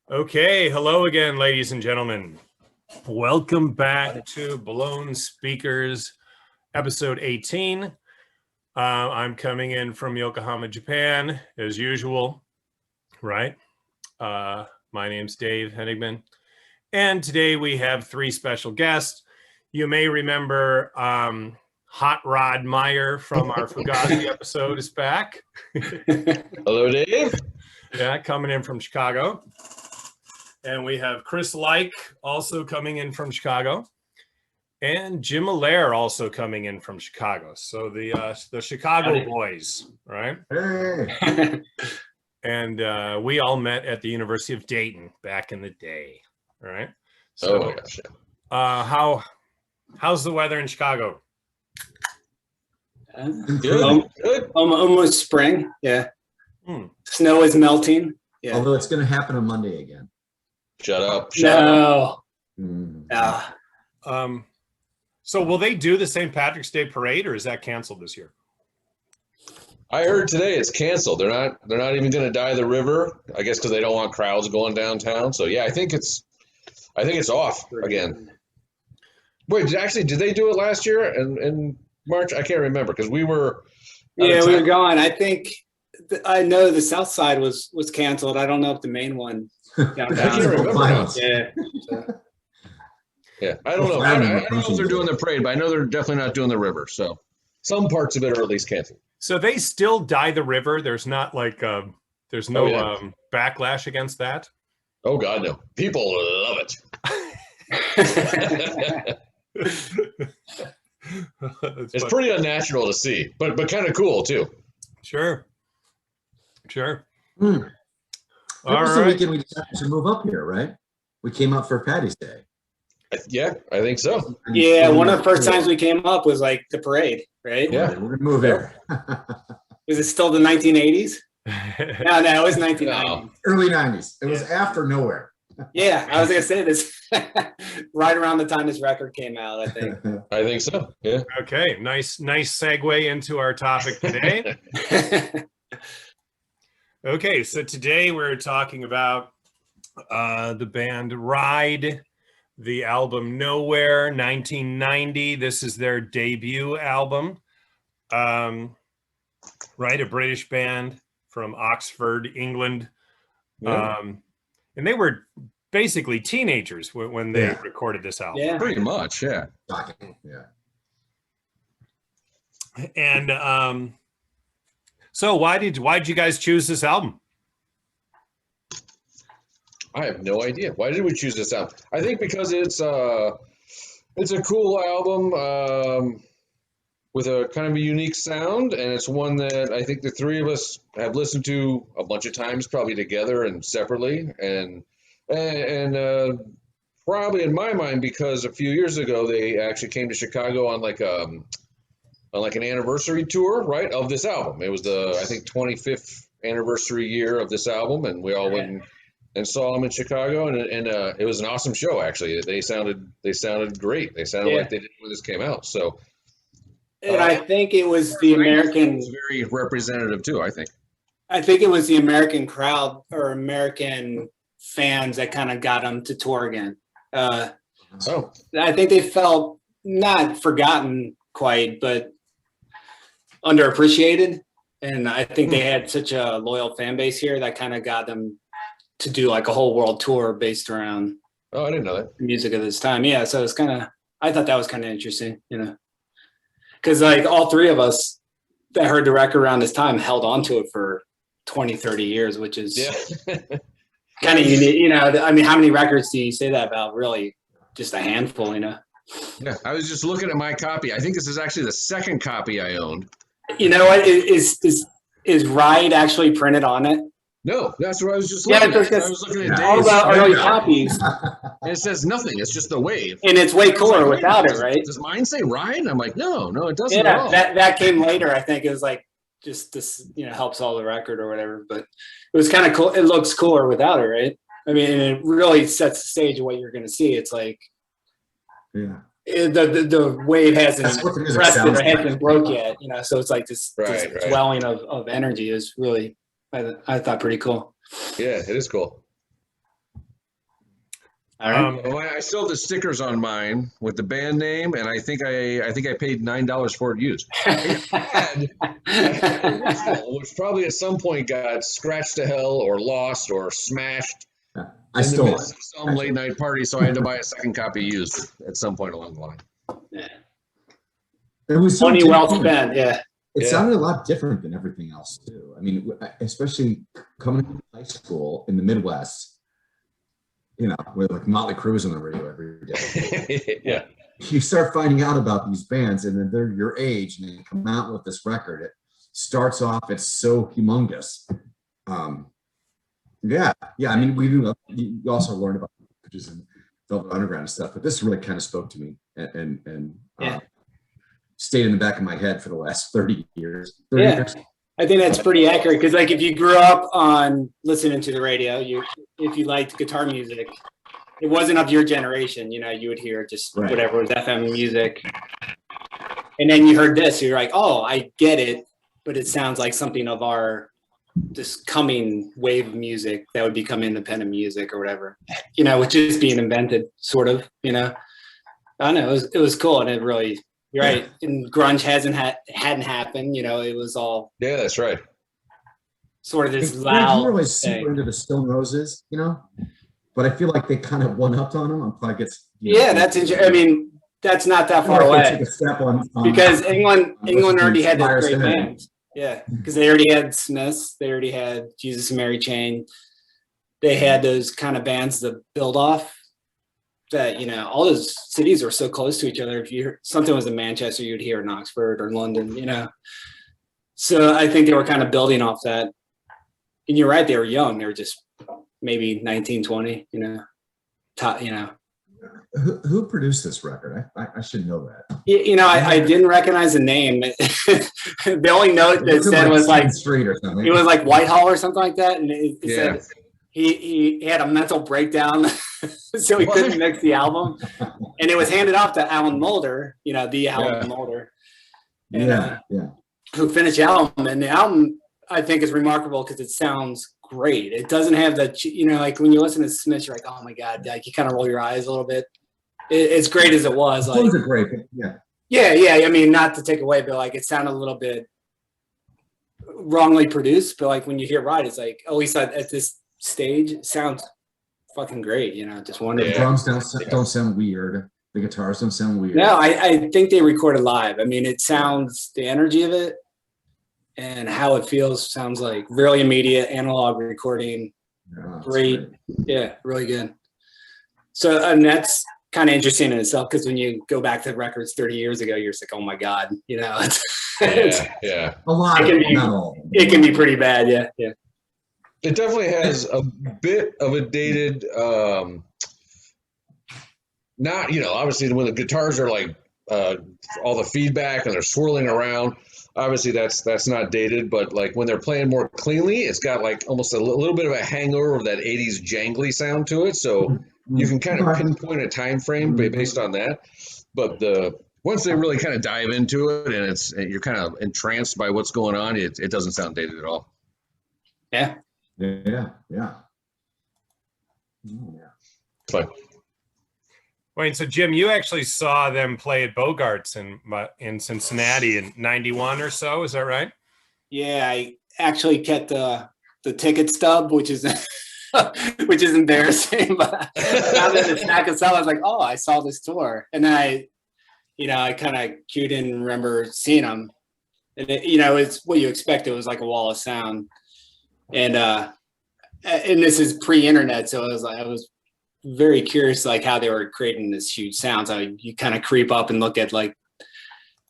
Okay, hello again, ladies and gentlemen. Welcome back to Blown Speakers, episode 18. I'm coming in from Yokohama, Japan, as usual, right? My name's Dave Henigman, and today we have three special guests. You may remember Hot Rod Meyer from our Fugazi episode is back. Hello, Dave. Yeah, coming in from Chicago. And we have Chris Lyke also coming in from Chicago, and Jim Allaire also coming in from Chicago. So the Chicago boys, right? Hey. And we all met at the University of Dayton back in the day, right? So, how's the weather in Chicago? Good. Almost spring. Yeah. Snow is melting. Yeah. Although it's going to happen on Monday again. Shut up. No. So will they do the St. Patrick's Day parade, or is that canceled this year? I heard today it's canceled. They're not even going to dye the river. I guess because they don't want crowds going downtown. So yeah, I think it's off again. Wait, did they do it last year in March? I can't remember because we were. Yeah, we were gone. I know the south side was canceled. I don't know if the main one downtown. I can't remember. Yeah. Yeah, I don't know. I don't know if they're doing the parade, but I know they're definitely not doing the river. So some parts of it are at least canceled. So they still dye the river. There's not like there's no backlash against that. Oh God, no! People love it. It's pretty unnatural to see, but kind of cool too. Sure. That was the weekend we decided to move up here, right? We came up for Patty's Day. Yeah, I think so. Yeah, one of the first times we came up was like the parade, right? Yeah, we're gonna move here. Was it still the 1980s? No, it was 1990s. Early 90s. It was after Nowhere. Yeah, I was gonna say this right around the time this record came out, I think. I think so. Yeah. Okay, nice segue into our topic today. Okay, so today we're talking about the band Ride, the album Nowhere, 1990. This is their debut album, right? A British band from Oxford, England. Yeah. And they were basically teenagers when they recorded this album. Yeah, Pretty much, yeah. Yeah. And so why did you guys choose this album? I have no idea. Why did we choose this album? I think because it's a cool album with a kind of a unique sound, and it's one that I think the three of us have listened to a bunch of times, probably together and separately, and probably in my mind because a few years ago they actually came to Chicago on like an anniversary tour, right, of this album. It was the, I think, 25th anniversary year of this album, and we all went and saw them in Chicago, and it was an awesome show. Actually, they sounded great. They sounded like they did when this came out. So, and I think it was the American. It was very representative too. I think it was the American crowd or American fans that kind of got them to tour again. I think they felt not forgotten quite, but underappreciated, and I think they had such a loyal fan base here that kind of got them to do like a whole world tour based around I didn't know that music of this time. Yeah, so it's I thought that was kind of interesting, because like all three of us that heard the record around this time held on to it for 20, 30 years, which is kind of unique. I mean, how many records do you say that about? Really, just a handful, Yeah, I was just looking at my copy. I think this is actually the second copy I owned. You know what? Is Ride actually printed on it? No, that's what I was just looking at. I was looking at all about early copies. And it says nothing. It's just the wave. And it's way cooler without it, right? Does mine say Ride? I'm like, no, it doesn't. Yeah, at all. that came later. I think it was like just this, helps all the record or whatever. But it was kind of cool. It looks cooler without it, right? I mean, it really sets the stage of what you're going to see. It's like, the wave hasn't rested or hasn't broke yet, so it's like this swelling of energy is really, I thought, pretty cool. Yeah, it is cool. All right. Well, I still have the stickers on mine with the band name, and I think I paid $9 for it used. I had an original, which probably at some point got scratched to hell or lost or smashed I in the stole midst it. of some late night party, so I had to buy a second copy used at some point along the line. Yeah. It was so Money well different. spent. Yeah. It Yeah. sounded a lot different than everything else too. I mean, especially coming to high school in the Midwest, you know, with like Motley Crue's on the radio every day. Yeah. You start finding out about these bands, and then they're your age, and they come out with this record. It starts off, it's so humongous. Yeah. I mean, you also learned about pictures and Velvet Underground and stuff, but this really kind of spoke to me and stayed in the back of my head for the last 30 years. 30 years. I think that's pretty accurate because, like, if you grew up on listening to the radio, if you liked guitar music, it wasn't of your generation. You know, you would hear just whatever was FM music, and then you heard this, you're like, oh, I get it, but it sounds like something of our this coming wave of music that would become independent music or whatever. You know, which is being invented, sort of. You know, I don't know. It was cool, and it really. You're right. And grunge hadn't happened. You know, it was all. Yeah, that's right. Sort of this loud. You were always super into the Stone Roses, you know, but I feel like they kind of one-upped on them. I'm probably gets. That's interesting. I mean, that's not that far away. Took a step on because England already had this great band. Yeah, because they already had Smiths. They already had Jesus and Mary Chain. They had those kind of bands that build off. That, you know, all those cities are so close to each other. If you hear something was in Manchester, you'd hear in Oxford or London, you know. So I think they were kind of building off that. And you're right, they were young. They were just maybe 19, 20, you know. You know. Who produced this record? I should know that. You know, I didn't recognize the name. The only note that said was like Street or something. It was like Whitehall or something like that, and it said he had a mental breakdown, so he couldn't mix the album, and it was handed off to Alan Moulder, you know, the Alan Moulder, and, who finished the album. And the album, I think, is remarkable because it sounds great. It doesn't have that, you know, like when you listen to Smith, you're like, oh my god, like you kind of roll your eyes a little bit. It's great as it was. Like, songs are great, yeah. I mean, not to take away, but like it sounded a little bit wrongly produced. But like when you hear Ride, it's like, at least at this stage, it sounds fucking great. You know, just wonderful. The drums don't sound weird. The guitars don't sound weird. No, I think they recorded live. I mean, it sounds, the energy of it and how it feels sounds like really immediate analog recording. Great. Yeah, really good. So, and that's kind of interesting in itself because when you go back to records 30 years ago, you're just like, oh my god, you know. A lot. It can be pretty bad. Yeah. It definitely has a bit of a dated, not, you know, obviously when the guitars are like all the feedback and they're swirling around, obviously that's not dated, but like when they're playing more cleanly, it's got like almost a little bit of a hangover of that 80s jangly sound to it. So you can kind of pinpoint a time frame based on that. But once they really kind of dive into it and you're kind of entranced by what's going on, it doesn't sound dated at all. Yeah. But Wayne, so Jim, you actually saw them play at Bogart's in Cincinnati in '91 or so, is that right? Yeah, I actually kept the ticket stub, which is embarrassing. But now that the stack of stuff, I was like, oh, I saw this tour, and then I kind of cued in and remember seeing them, and it's what you expect. It was like a wall of sound, and this is pre-internet, so I was very curious, like how they were creating this huge sound. So you kind of creep up and look at like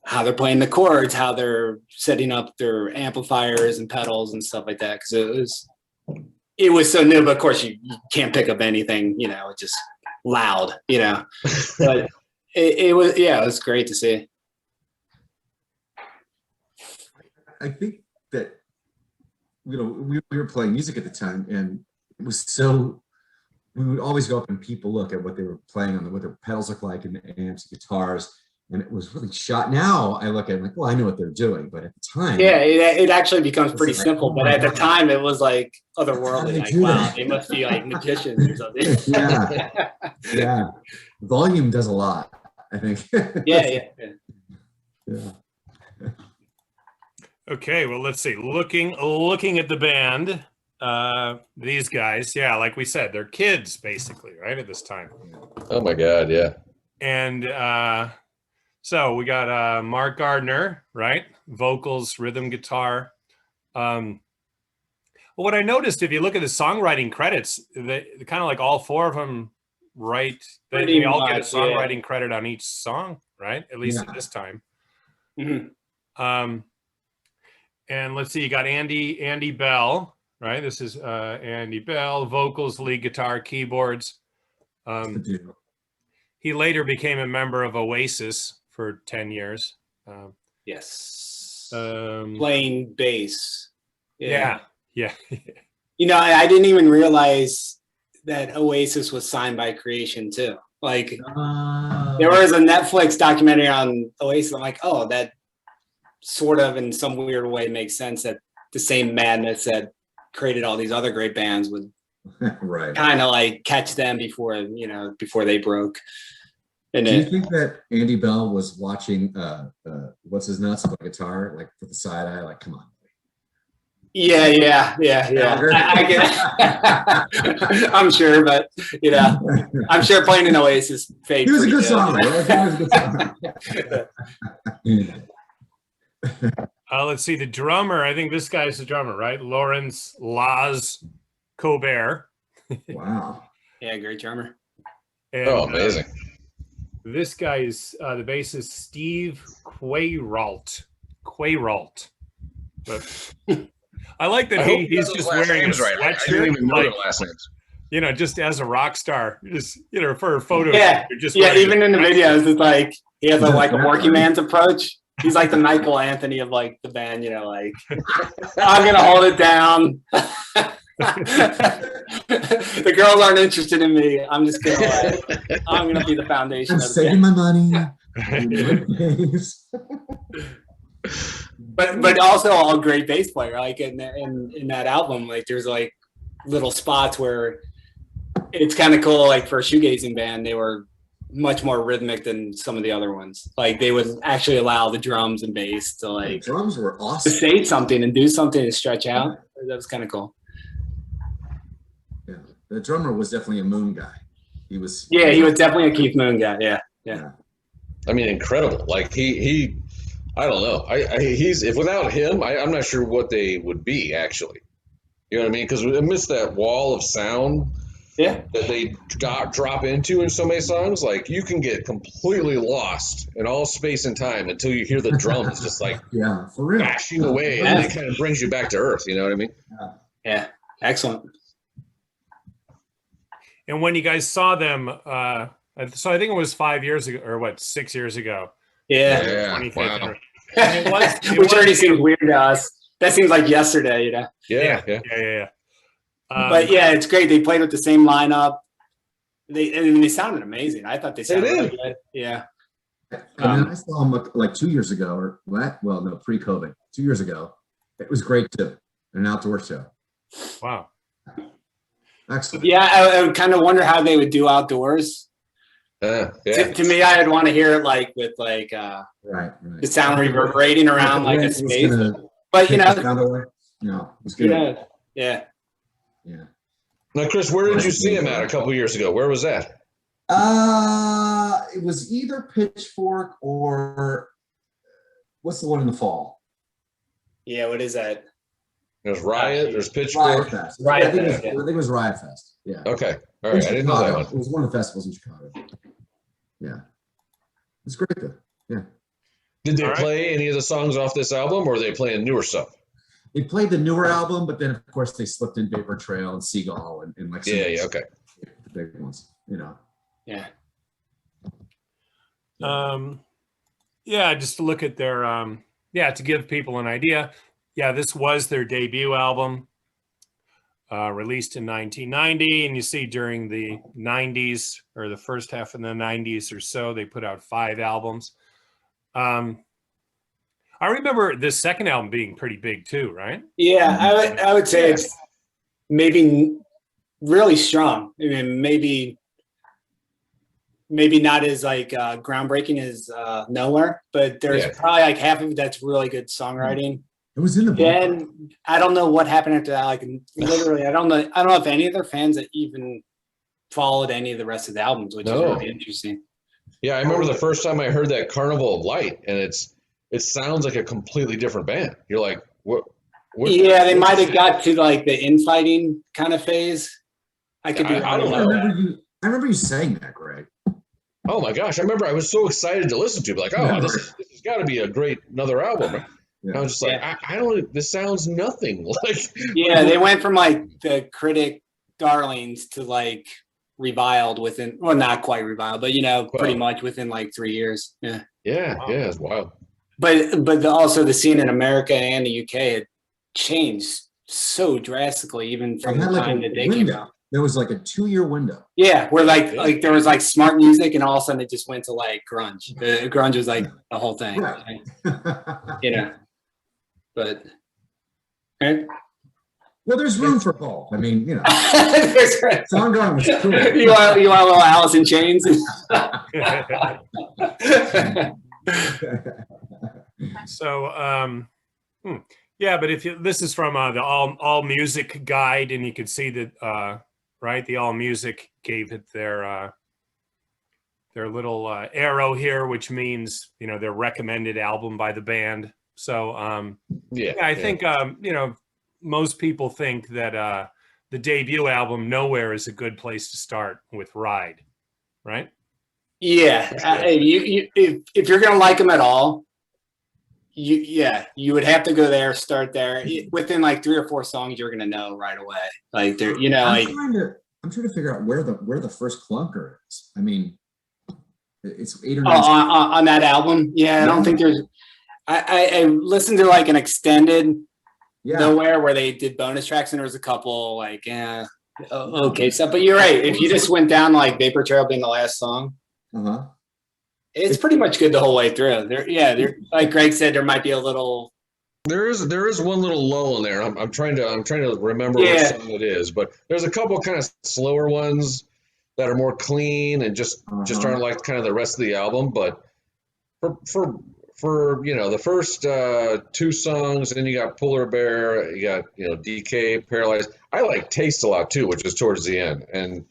how they're playing the chords, how they're setting up their amplifiers and pedals and stuff like that. Because it was so new, but of course you can't pick up anything, it's just loud, But it was great to see. I think that we were playing music at the time, and it was so. We would always go up and people look at what they were playing on, what their pedals look like, and the amps, guitars, and it was really shot. Now I look at it like, well, I know what they're doing, but at the time, Yeah, it actually becomes pretty like, simple. oh but my at the God. time, it was like How do otherworldly. they Like, do wow, that? they must be like magicians or something. Yeah, yeah. Volume does a lot, I think. Yeah. Yeah. Okay, well, let's see. Looking at the band, these guys, yeah, like we said, they're kids basically, right, at this time. Oh my God, yeah. And so we got Mark Gardner, right? Vocals, rhythm guitar. Well, what I noticed, if you look at the songwriting credits, they kind of like all four of them write. They all get a songwriting credit on each song, right? At least at this time. Mm-hmm. And let's see, you got Andy Bell, right? This is Andy Bell, vocals, lead guitar, keyboards. He later became a member of Oasis for 10 years. Yes. Playing bass. Yeah. You know, I didn't even realize that Oasis was signed by Creation too. Like, there was a Netflix documentary on Oasis. I'm like, oh, that sort of in some weird way makes sense that the same madness that created all these other great bands would Right. kind of like catch them before they broke. And do you think that Andy Bell was watching What's His Nuts on guitar, like with the side eye, like, come on? Yeah. I get I'm sure, but I'm sure playing an Oasis fade. He was a good song, right? He was a good song. Let's see, the drummer, I think this guy's the drummer, right? Lawrence Laz Colbert. Wow. Yeah, great drummer. And, amazing. This guy is the bassist Steve Quayrault. But I like that he's just wearing a sweatshirt. I didn't even know their last names. You know, just as a rock star, just for a photo. Yeah, even in the videos, it's like he has a working man's approach. He's like the Michael Anthony of like the band, like I'm gonna hold it down. The girls aren't interested in me. I'm just gonna I'm gonna be the foundation. I'm saving my money. But also all great bass player. Like in that album, like there's like little spots where it's kind of cool. Like for a shoegazing band, they were much more rhythmic than some of the other ones. Like they would actually allow the drums and bass to like the drums were awesome, to say something and do something and stretch out. That was kind of cool. Yeah, the drummer was definitely a Moon guy. He was definitely a Keith Moon guy. Yeah. I mean, incredible. Like he I don't know. He's if without him, I'm not sure what they would be actually. You know what I mean? Because amidst that wall of sound that they drop into in so many songs, like you can get completely lost in all space and time until you hear the drums just like for real bashing away, and it kind of brings you back to earth. You know what I mean? Yeah. Excellent. And when you guys saw them, so I think it was 5 years ago, or 6 years ago. Yeah. 25th. Wow. Which already seems weird to us. That seems like yesterday, Yeah. But yeah, it's great. They played with the same lineup. They sounded amazing. I thought they sounded really good. Yeah. I saw them like 2 years ago, pre-COVID. 2 years ago. It was great too. An outdoor show. Wow. Excellent. Yeah, I would kind of wonder how they would do outdoors. To me, I'd want to hear it like with like right. the sound reverberating around like a space. But no, it was good. Yeah. Now, Chris, where did you see him at a couple years ago? Where was that? It was either Pitchfork or what's the one in the fall? Yeah, what is that? There's Riot. There's Pitchfork. Riot Fest. Riot I think Fest, it was Riot Fest. Yeah. Okay. All right. I didn't know that one. It was one of the festivals in Chicago. Yeah. It's great though. Yeah. Did they play any of the songs off this album, or are they playing newer stuff? They played the newer album, but then of course they slipped in Vapor Trail and Seagull and like okay. The big ones, Yeah. Just to look at their to give people an idea. Yeah, this was their debut album, released in 1990, and you see during the 90s or the first half of the 90s or so, they put out 5 albums. I remember this second album being pretty big too, right? Yeah, I would say it's maybe really strong. I mean, maybe not as like groundbreaking as Nowhere, but there's probably like half of it that's really good songwriting. It was in the book. Then I don't know what happened after that. Like literally, I don't know if any of their fans that even followed any of the rest of the albums, which is really interesting. Yeah, I remember the first time I heard that Carnival of Light, and it sounds like a completely different band. You're like, what yeah, they might have got to like the infighting kind of phase. I could be wrong. I remember you saying that, Greg. Oh my gosh, I remember I was so excited to listen to it. Like, oh, this has got to be another album. Right? Yeah. I was just like, I don't. This sounds nothing like. Yeah, they went from like the critic darlings to like reviled within, well, not quite reviled, but pretty much within like 3 years. Yeah. Yeah, yeah, it's wild. But also the scene in America and the UK had changed so drastically, even from the time that they came out. There was like a 2-year window. Yeah, where like there was like smart music, and all of a sudden it just went to like grunge. Grunge was like the whole thing, right? But well, there's room for both. I mean, Soundgarden was cool. You want a little Alice in Chains? So, yeah, but this is from the All Music Guide, and you can see that, right? The All Music gave it their little arrow here, which means their recommended album by the band. So, I think most people think that the debut album Nowhere is a good place to start with Ride, right? Yeah, if you're gonna like them at all, you would have to go there, start there. Within like 3 or 4 songs, you're gonna know right away. Like they're, I'm trying to figure out where the first clunker is. I mean, it's 8 or 9 on that album. Yeah, I don't think there's. I listened to like an extended Nowhere where they did bonus tracks, and there was a couple like okay stuff. But you're right. If you just went down like Vapor Trail being the last song. It's pretty much good the whole way through. There, like Greg said, there might be a little. There is one little lull in there. I'm trying to remember what song it is, but there's a couple kind of slower ones that are more clean and just aren't like kind of the rest of the album. But for the first 2 songs, and then you got Polar Bear, you got DK, Paralyzed. I like Taste a lot too, which is towards the end, and.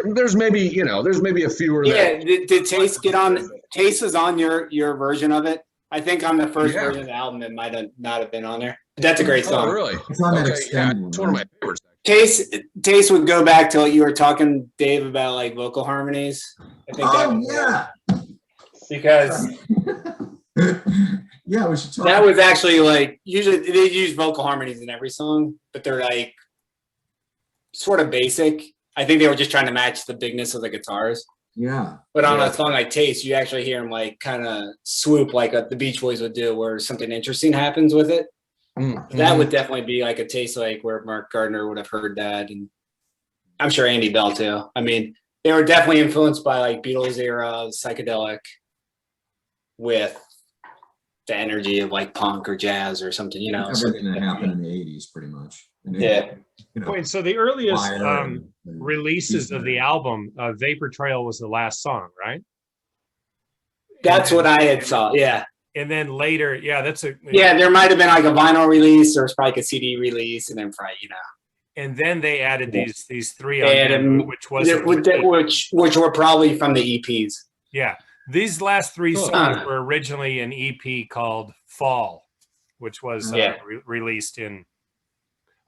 There's maybe a few. Did Taste get on? Taste was on your version of it. I think on the first version of the album, it might not have been on there. That's a great song. Oh, really? It's on that it's one of my favorites. Taste would go back to what you were talking, Dave, about like vocal harmonies. I think because we should talk. That was actually like usually they use vocal harmonies in every song, but they're like sort of basic. I think they were just trying to match the bigness of the guitars. Yeah. But on a song like Taste, you actually hear them like kind of swoop like the Beach Boys would do, where something interesting happens with it. Mm-hmm. That would definitely be like a Taste like where Mark Gardner would have heard that. And I'm sure Andy Bell too. I mean, they were definitely influenced by like Beatles era psychedelic with the energy of like punk or jazz or something, Everything that happened in the 80s pretty much. Wait, so the earliest releases of the album, Vapor Trail was the last song, right? That's what I had saw, yeah. And then later, there might have been like a vinyl release, or it's probably like a CD release, and then probably, And then they added these 3 on which were probably from the EPs. Yeah, these last 3 songs were originally an EP called Fall, which was released in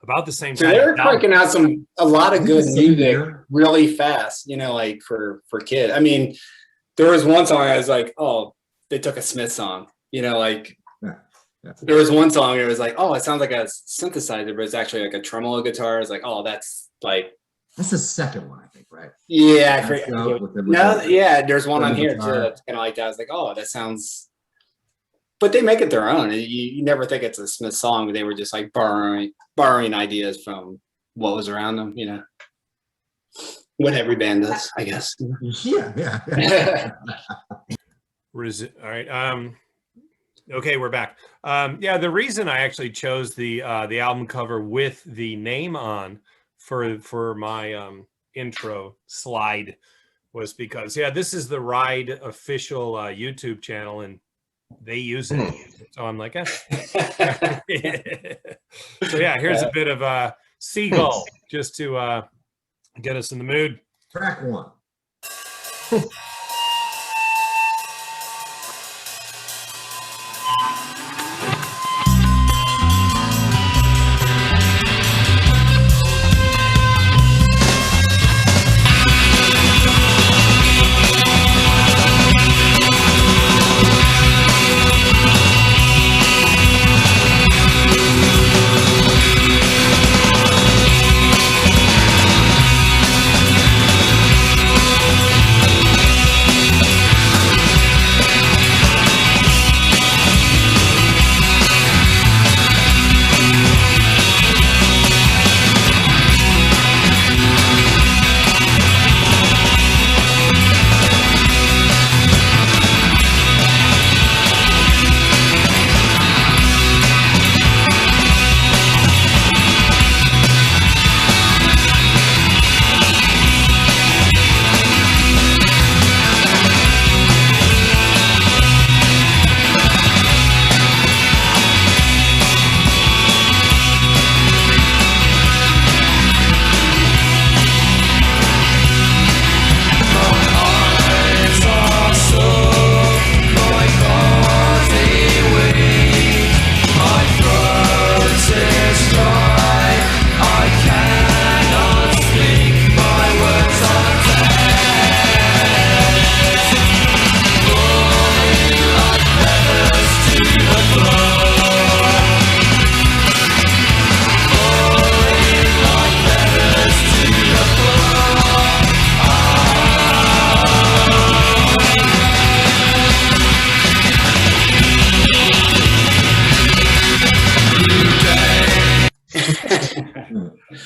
about the same time. So they were cranking out a lot of good music really fast, like for kids. I mean, there was one song I was like, oh, they took a Smith song, there was one song it was like, oh, it sounds like a synthesizer, but it's actually like a tremolo guitar. It's like, oh, that's the second one, I think, right? Yeah, I forget. There's one on here too that's kind of like that. I was like, oh, that sounds. But they make it their own. You never think it's a Smith song, but they were just like borrowing ideas from what was around them, What every band does, I guess. Yeah. All right. Okay, we're back. Yeah, the reason I actually chose the album cover with the name on for my intro slide was because this is the Ride official YouTube channel and they use it. So I'm like, So yeah, here's a bit of Seagull just to get us in the mood. Track one.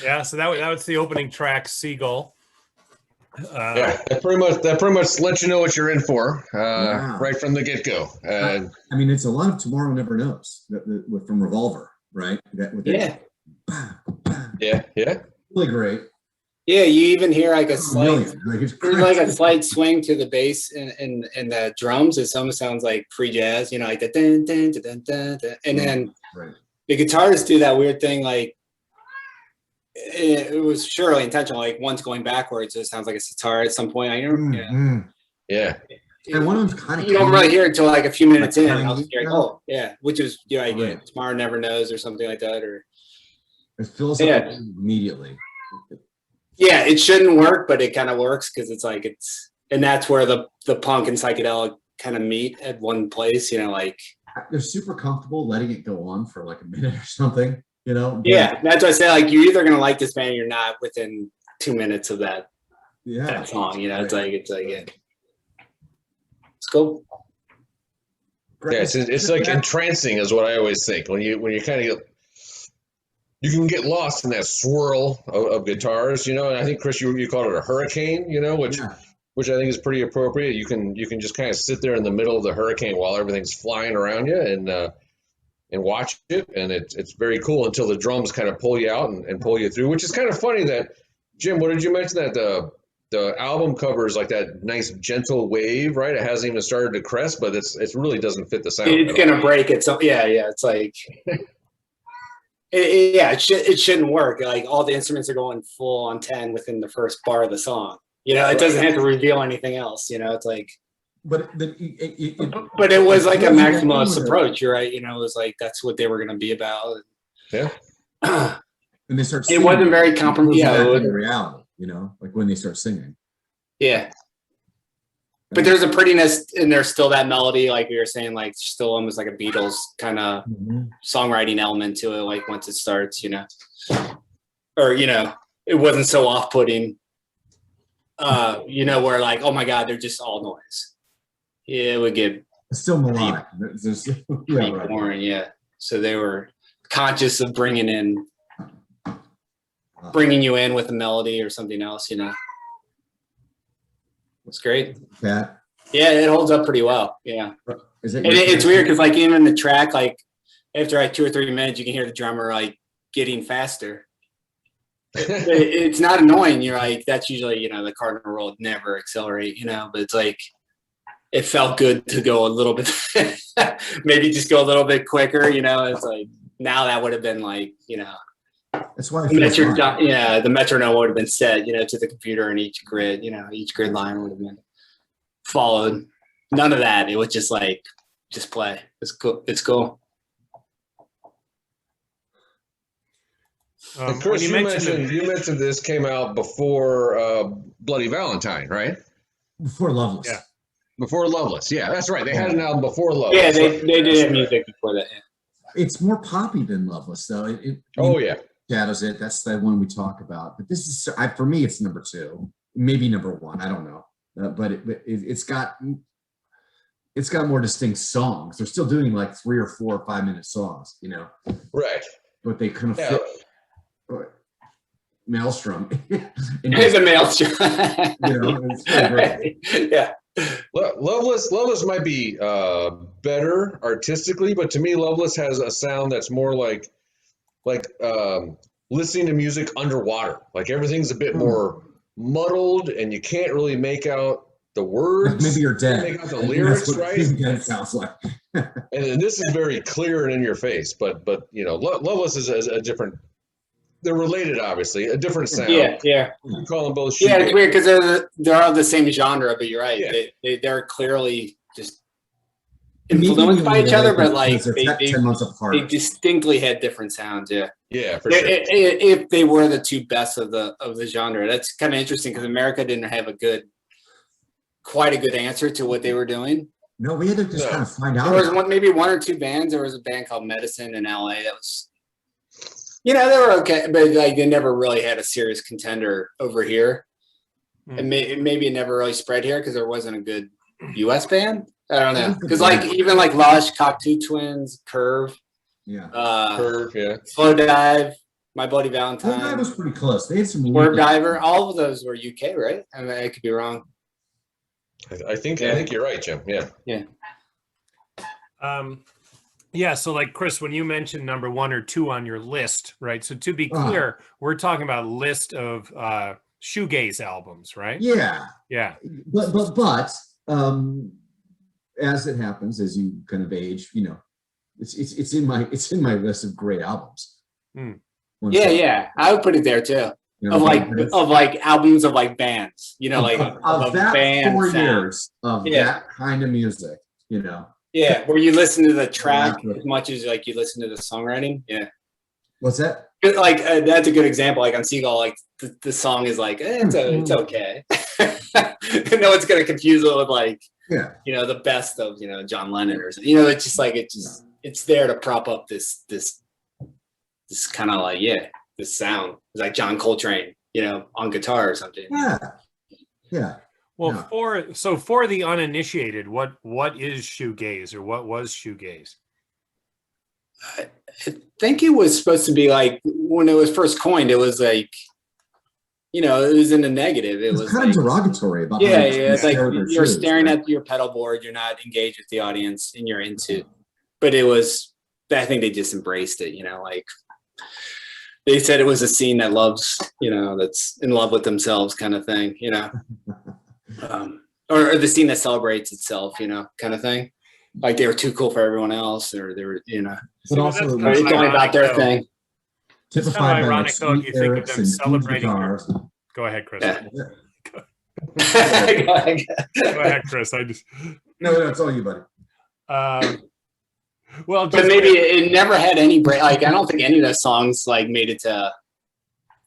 Yeah, so that was the opening track, Seagull. That pretty much lets you know what you're in for right from the get go. I mean, it's a lot of Tomorrow Never Knows from Revolver, right? Yeah. Really great. Yeah, you even hear like a slight, like a slight swing to the bass and the drums. It almost sounds like free jazz, you know, like the dun, dun, dun, dun, dun. And then the guitarists do that weird thing, like it was surely intentional. Like one's going backwards, so it sounds like a sitar at some point. I know. Yeah. And one of them's kind of you don't really hear it until like a few minutes in. I'll just hear like, oh yeah, which is again, Tomorrow Never Knows or something like that, or it fills up immediately. Yeah, it shouldn't work, but it kind of works because it's like and that's where the punk and psychedelic kind of meet at one place, you know, like they're super comfortable letting it go on for like a minute or something, you know. Yeah, that's why I say like you're either gonna like this band or you're not within 2 minutes of that song, you know. It's like it's cool. Yeah, it's like entrancing is what I always think when you kind of get. You can get lost in that swirl of guitars, you know. And I think Chris, you called it a hurricane, you know, which I think is pretty appropriate. You can just kind of sit there in the middle of the hurricane while everything's flying around you and watch it, and it's very cool until the drums kind of pull you out and pull you through. Which is kind of funny that Jim, what did you mention that the album cover is like that nice gentle wave, right? It hasn't even started to crest, but it really doesn't fit the sound. It's gonna break it. So yeah, it's like. It shouldn't work. Like all the instruments are going full on 10 within the first bar of the song. You know, it doesn't have to reveal anything else. You know, it's like. But it was like a maximalist approach. You're right. You know, it was like that's what they were going to be about. Yeah. And they start. It wasn't very compromised. Yeah, it wasn't reality. You know, like when they start singing. Yeah. But there's a prettiness and there's still that melody, like we were saying, like still almost like a Beatles kind of songwriting element to it, like once it starts, you know. Or, you know, it wasn't so off-putting, you know, where like, oh my God, they're just all noise. Yeah, it would get it's still melodic. Boring, yeah. So they were conscious of bringing you in with a melody or something else, you know. It's great. Pat? Yeah, it holds up pretty well. Yeah. Is it And it's weird because like even the track, like after like 2 or 3 minutes, you can hear the drummer like getting faster. It's not annoying. You're like, that's usually, the cardinal rule, never accelerate, but it's like, it felt good to go a little bit, maybe just go a little bit quicker, it's like, now that would have been like, That's why the metronome would have been set, to the computer in each grid, each grid line would have been followed. None of that. It was just like, just play. It's cool. It's cool. And Chris, you mentioned this came out before Bloody Valentine, right? Before Loveless. Yeah. Before Loveless. Yeah, that's right. They had an album before Loveless. Yeah, they did have music before that. Yeah. It's more poppy than Loveless, though. Yeah. Shadows it. That's the one we talk about. But this is, for me, it's number 2, maybe number 1. I don't know, but it's got more distinct songs. They're still doing like 3 or 4 or 5 minute songs, Right. But they kind of fit. Maelstrom. It's a Maelstrom. It's really great. Yeah. Loveless might be better artistically, but to me, Loveless has a sound that's more like listening to music underwater. Like everything's a bit more muddled, and you can't really make out the words. Maybe you're dead. Make out the lyrics, right? Dead sounds like. And this is very clear and in your face. But Loveless is a different. They're related, obviously. A different sound. Yeah. You call them both. Yeah, it's weird because they're all the same genre, but you're right. Yeah. They're clearly just influenced by each other, but like they 10 months apart. They distinctly had different sounds. Yeah. Yeah, for sure. If they were the 2 best of the genre, that's kind of interesting because America didn't have quite a good answer to what they were doing. No, we had to just kind of find out. There was maybe 1 or 2 bands. There was a band called Medicine in LA that was, they were okay, but like they never really had a serious contender over here. And maybe it never really spread here because there wasn't a good US band. I don't know. Because like even like Lush, Cocteau Twins, Curve. Yeah. Curve, yeah. Slow Dive, My Bloody Valentine. That was pretty close. They had some Swerve Diver. All of those were UK, right? I mean, I could be wrong. I think you're right, Jim. Yeah. Yeah. Yeah, so like Chris, when you mentioned number 1 or 2 on your list, right? So to be clear, we're talking about a list of shoegaze albums, right? Yeah. Yeah. But as it happens, as you kind of age, it's in my list of great albums. Yeah. I would put it there too. Of like albums of like bands, like of that band 4 years of that kind of music, Yeah, where you listen to the track as much as like you listen to the songwriting. Yeah. What's that? Like that's a good example. Like on Seagull, like the song is like it's okay. No one's gonna confuse it with like the best of John Lennon or something. It's just like it's there to prop up this kind of like this sound. It's like John Coltrane, on guitar or something. Yeah. Well, for the uninitiated, what is shoegaze, or what was shoegaze? I think it was supposed to be like when it was first coined, it was like, it was in the negative. It was kind of derogatory about. It's like you're staring at your pedal board, you're not engaged with the audience, and you're into. But it was, I think they just embraced it. Like they said it was a scene that loves, that's in love with themselves, kind of thing. Or the scene that celebrates itself, kind of thing. Like they were too cool for everyone else, or they were, But also, it's only about their thing. It's kind of ironic, though, if you think of them celebrating. Go ahead, Chris. Yeah. Go ahead, Chris. No, it's all you, buddy. Well, but maybe it never had any break. Like I don't think any of those songs like made it to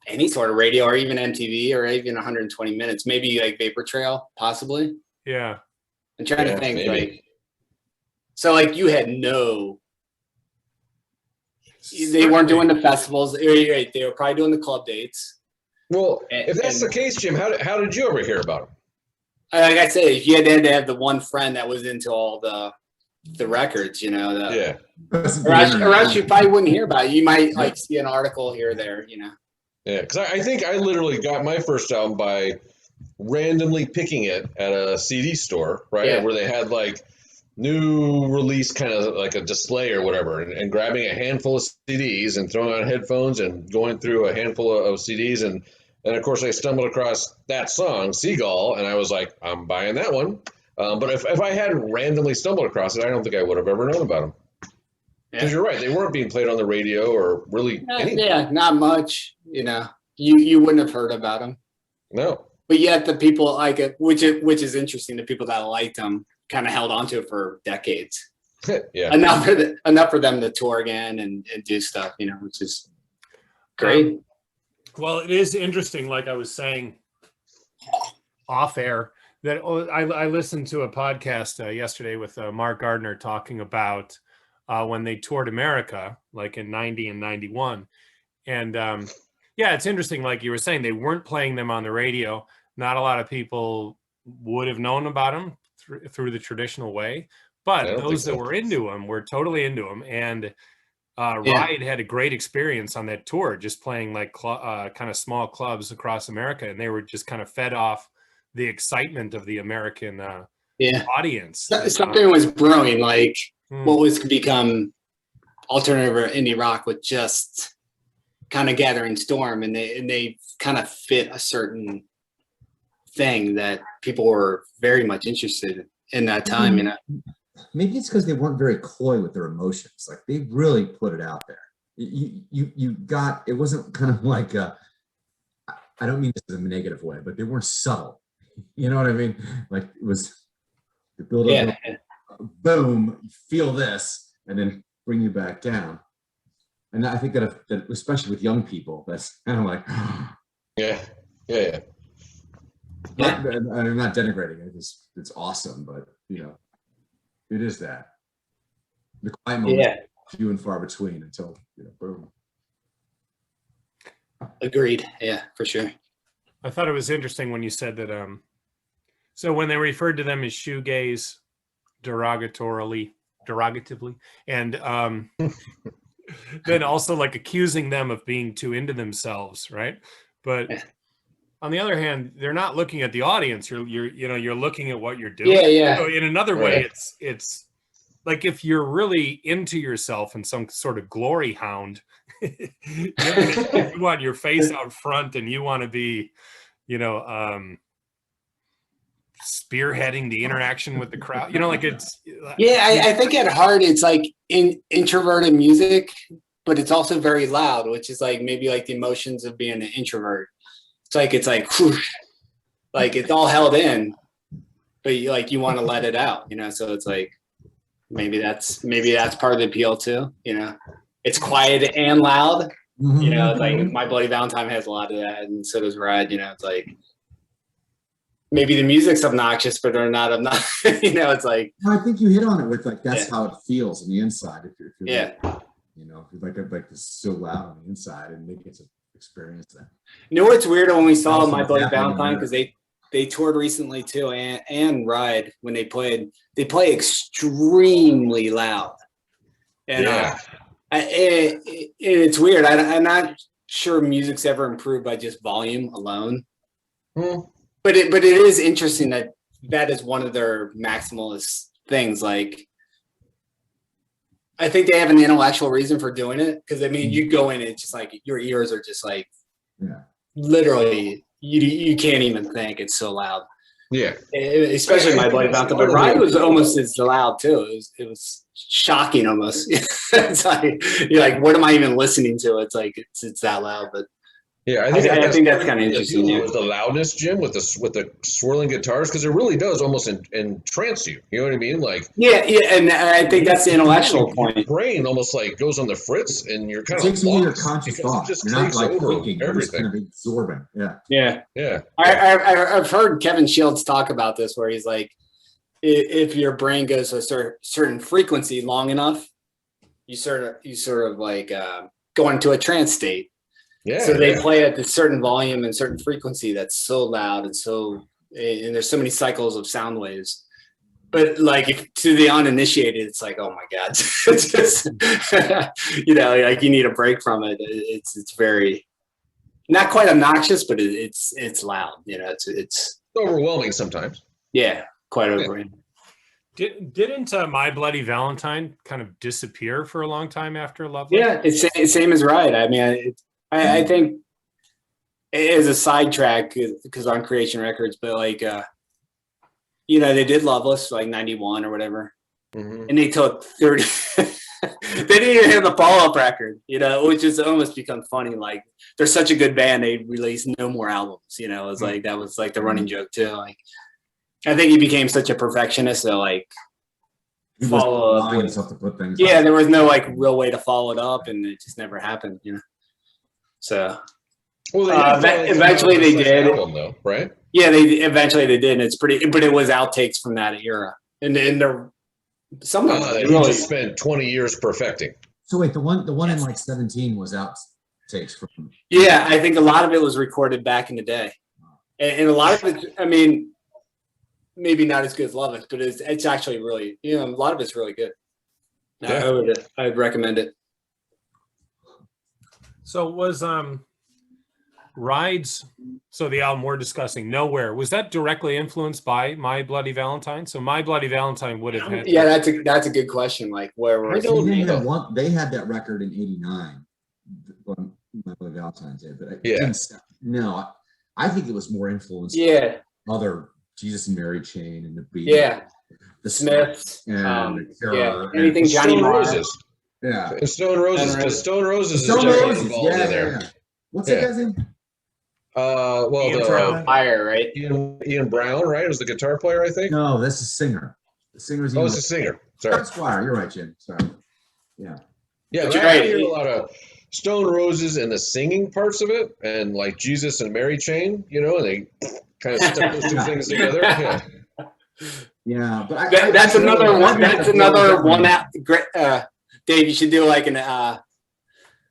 any sort of radio or even MTV or even 120 minutes. Maybe like Vapor Trail, possibly. Yeah. I'm trying to think. Maybe. Like, so like you had they weren't doing the festivals. They were probably doing the club dates. Well, if that's the case, Jim, how did you ever hear about them? Like I say, you had to have the one friend that was into all the records, Yeah. Or else you probably wouldn't hear about it. You might like see an article here or there, Yeah, because I think I literally got my first album by randomly picking it at a CD store, right? Yeah. Where they had like new release kind of like a display or whatever, and grabbing a handful of CDs and throwing on headphones and going through a handful of CDs. And of course, I stumbled across that song, Seagull, and I was like, I'm buying that one. But if I hadn't randomly stumbled across it, I don't think I would have ever known about them. Because you're right, they weren't being played on the radio or really anything. Yeah, not much. You know, you wouldn't have heard about them. No. But yet the people like it, which is interesting. The people that liked them kind of held on to it for decades. Yeah. Enough for them to tour again and do stuff, you know, which is great. Well, it is interesting, like I was saying off air, that I listened to a podcast yesterday with Mark Gardner talking about when they toured America, like in 90 and 91. And yeah, it's interesting. Like you were saying, they weren't playing them on the radio. Not a lot of people would have known about them through the traditional way, but those that were into them were totally into them. And Ride had a great experience on that tour, just playing like kind of small clubs across America. And they were just kind of fed off the excitement of the American audience. Something was brewing, like what was to become alternative or indie rock with just kind of gathering storm, and they kind of fit a certain thing that people were very much interested in that time. You know, maybe it's because they weren't very coy with their emotions. Like they really put it out there. You got, it wasn't kind of like I don't mean this in a negative way, but they weren't subtle. You know what I mean? Like it was the build up, boom, you feel this, and then bring you back down. And I think that especially with young people, that's kind of like, yeah. I'm not denigrating it. It's awesome, but you know, it is that the quiet moments, few and far between until boom. Agreed. Yeah, for sure. I thought it was interesting when you said that. So when they referred to them as shoegaze derogatively, and then also like accusing them of being too into themselves, right? But on the other hand, they're not looking at the audience. You're looking at what you're doing. Yeah. So in another way, it's like if you're really into yourself and some sort of glory hound, you want your face out front and you want to be, spearheading the interaction with the crowd. Like it's. I think at heart it's like introverted music, but it's also very loud, which is like maybe like the emotions of being an introvert. It's like whoosh, like it's all held in, but you want to let it out, so it's like maybe that's part of the appeal too. It's quiet and loud. Like My Bloody Valentine has a lot of that, and so does Ride. It's like maybe the music's obnoxious, but they're not obnoxious. It's like I think you hit on it with like that's how it feels on the inside. If you're like, if like it's so loud on the inside, and they get to experience that. What's weird when we saw My Bloody Valentine, because they toured recently too, and Ride, when they play extremely loud, and it's weird. I'm not sure music's ever improved by just volume alone. But it is interesting that is one of their maximalist things. Like, I think they have an intellectual reason for doing it, because you go in, it's just like your ears are just like, literally, you can't even think. It's so loud. Yeah, especially My Bloody Valentine. But Ride was almost as loud too. It was shocking almost. It's like you're like, what am I even listening to? It's like it's that loud, but. Yeah, I think that's kind of interesting. With the loudness, Jim, with the swirling guitars, because it really does almost entrance you. You know what I mean? Like and I think that's the intellectual point. Your brain almost like goes on the fritz, and you're kind of takes away your conscious thought. You're not like thinking. You're just kind of absorbing. Yeah. I've heard Kevin Shields talk about this, where he's like, if your brain goes to a certain frequency long enough, you sort of like go into a trance state. So they play at a certain volume and certain frequency that's so loud and there's so many cycles of sound waves. But like to the uninitiated, it's like, oh my God, it's just, like you need a break from it. It's very, not quite obnoxious, but it's loud. You know, it's overwhelming sometimes. Yeah, quite overwhelming. Didn't My Bloody Valentine kind of disappear for a long time after Love? Yeah, it's same as Ride. I mean, I think it is a sidetrack because on Creation Records, but like, you know, they did Loveless like 91 or whatever, and they took 30. They didn't even have the follow-up record, you know, which has almost become funny. Like, they're such a good band, they released no more albums. You know, it was like that was like the running joke too. Like, I think he became such a perfectionist that like follow up. Yeah, there was no like real way to follow it up, and it just never happened. You know, so well, eventually they did, album, though, right? Yeah, eventually they did, and it's pretty. But it was outtakes from that era, and they're some of them really just spent 20 years perfecting. So wait, the one in like 17 was outtakes from. Yeah, I think a lot of it was recorded back in the day, and a lot of it. I mean, maybe not as good as Love It, but it's actually really, you know, a lot of it's really good. Yeah. I'd recommend it. So was Rides, so the album we're discussing, Nowhere, was that directly influenced by My Bloody Valentine? So My Bloody Valentine would have had. Yeah, that's a good question. Like, where was they had that record in '89, My Bloody Valentine did, but no, I think it was more influenced by other Jesus and Mary Chain and the Beatles, the Smiths, and anything Johnny Marr. Yeah, and Stone Roses, because Stone Roses is definitely involved in there. Yeah. What's that guy's name? Well, Meyer, right? Ian Brown, right? Was the guitar player, I think. No, that's a singer. The singer's. Oh, it's a singer. Sorry, Squire. You're right, Jim. Sorry. Yeah. Yeah, I hear a lot of Stone Roses and the singing parts of it, and like Jesus and Mary Chain, you know, and they kind of stuck those two things together. Yeah. Yeah, but that's another one. That's another one. Great, Dave, you should do like a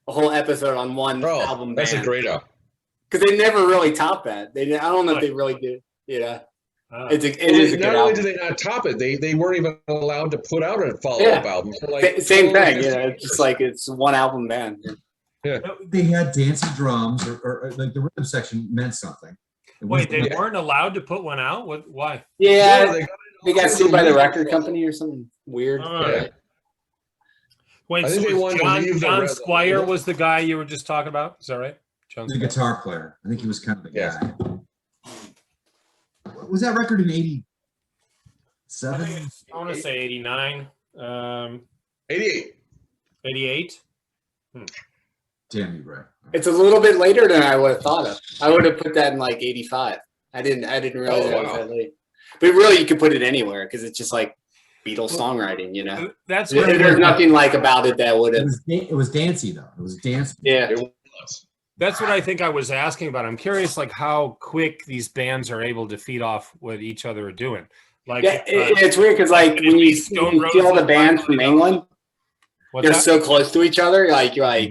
whole episode on one album. That's a great album. Because they never really top that. I don't know if they really did. Yeah. It is a good not album. only did they not top it, they weren't even allowed to put out a follow-up album. Like, same thing. You know, it's just like it's one album band. Yeah. They had dancing drums or like the rhythm section meant something. Wait, they weren't allowed to put one out? Why? Yeah, they got sued by the record company or something weird. Wait, so John Squire was the guy you were just talking about? Is that right? The guitar player. I think he was kind of the guy. Was that record in 87? I want to say 89. 88. 88? Damn you, Ray. It's a little bit later than I would have thought of. I would have put that in like 85. I didn't realize it was that late. But really, you could put it anywhere because it's just like Beatles songwriting, you know. That's there's nothing like about it that would have. It was dancey though. It was dancey. Yeah. It was. That's what I think I was asking about. I'm curious, like how quick these bands are able to feed off what each other are doing. Like, it's weird because like when you see all the bands from England, they're so close to each other. Like you're like,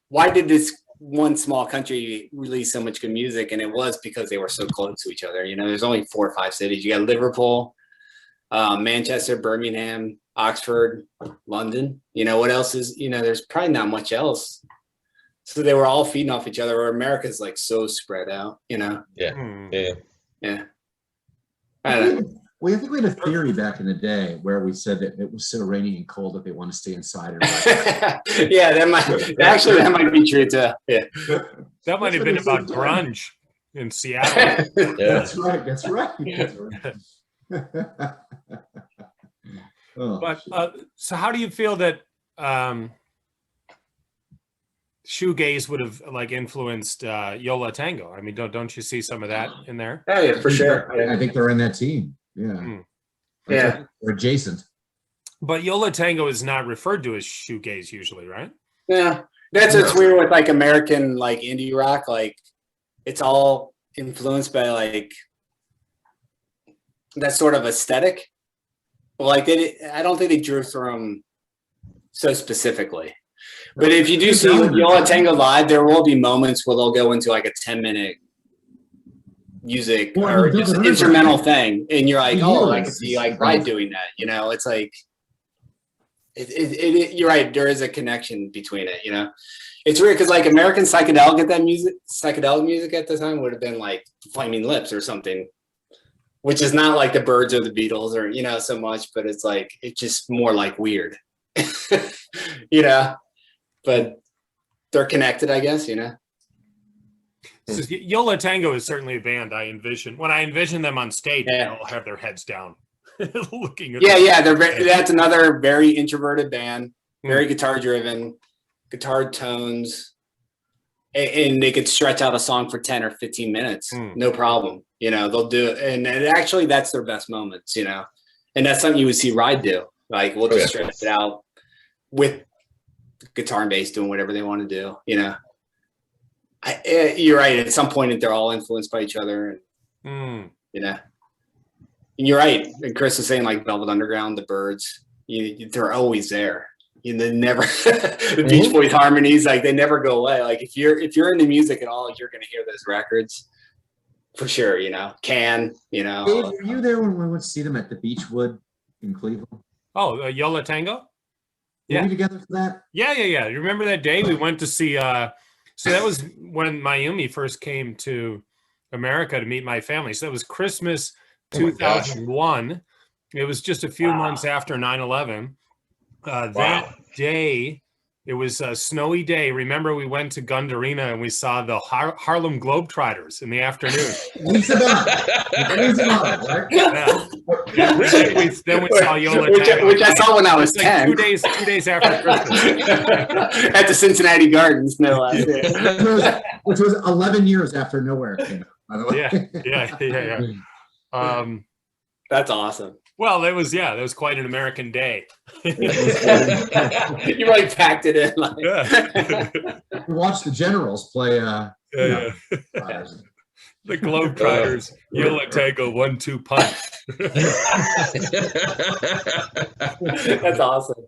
why did this one small country release so much good music? And it was because they were so close to each other. You know, there's only 4 or 5 cities. You got Liverpool, Manchester, Birmingham, Oxford, London. You know what else is? You know, there's probably not much else. So they were all feeding off each other. Where America's like so spread out, you know. Yeah. I don't know. Well, I think we had a theory back in the day where we said that it was so rainy and cold that they want to stay inside. Yeah, that might be true too. Yeah, that might have been about grunge in Seattle. That's right. That's right. But so, how do you feel that shoegaze would have like influenced Yola Tango? I mean, don't you see some of that in there? Oh yeah, for sure. I think they're in that team. Yeah. Yeah. Or adjacent. But Yola Tango is not referred to as shoegaze usually, right? Yeah. That's what's weird with like American like indie rock. Like it's all influenced by like that sort of aesthetic. Like I don't think they drew from so specifically. But if you do see Yola Tango live, there will be moments where they'll go into like a 10-minute music or just instrumental thing, and you're like, oh, I could see like Ride doing that. You know, it's like You're right. There is a connection between it. It's weird because like American psychedelic music at the time would have been like Flaming Lips or something, which is not like the Byrds or the Beatles or so much, but it's just more like weird, But they're connected, I guess. Yo La Tengo is certainly a band I envision. When I envision them on stage, they'll have their heads down, looking at. Yeah. That's another very introverted band, very guitar driven, guitar tones, and they could stretch out a song for 10 or 15 minutes, no problem. They'll do it, and actually that's their best moments. And that's something you would see Ride do. Like we'll just stretch it out with guitar and bass doing whatever they want to do. You're right. At some point, they're all influenced by each other, and and you're right. And Chris is saying like Velvet Underground, the Byrds, they're always there. They never the Beach Boys harmonies, like they never go away. Like if you're into music at all, you're going to hear those records for sure. Dave, were you there when we went to see them at the Beechwood in Cleveland? Oh, Yo La Tengo. Were we together for that? Yeah. You remember that day we went to see? So that was when Mayumi first came to America to meet my family. So that was Christmas 2001. It was just a few months after 9/11. That day, it was a snowy day. Remember, we went to Gund Arena and we saw the Harlem Globetrotters in the afternoon. Then we saw Yo La Tengo, which I saw when I was 10. 2 days after Christmas. At the Cincinnati Gardens, no last year. Which was 11 years after Nowhere came out, by the way. Yeah. That's awesome. Well, that was quite an American day. You really packed it in. We watched the Generals play. The Globetrotters, Yo La Tengo 1-2 punch. That's awesome.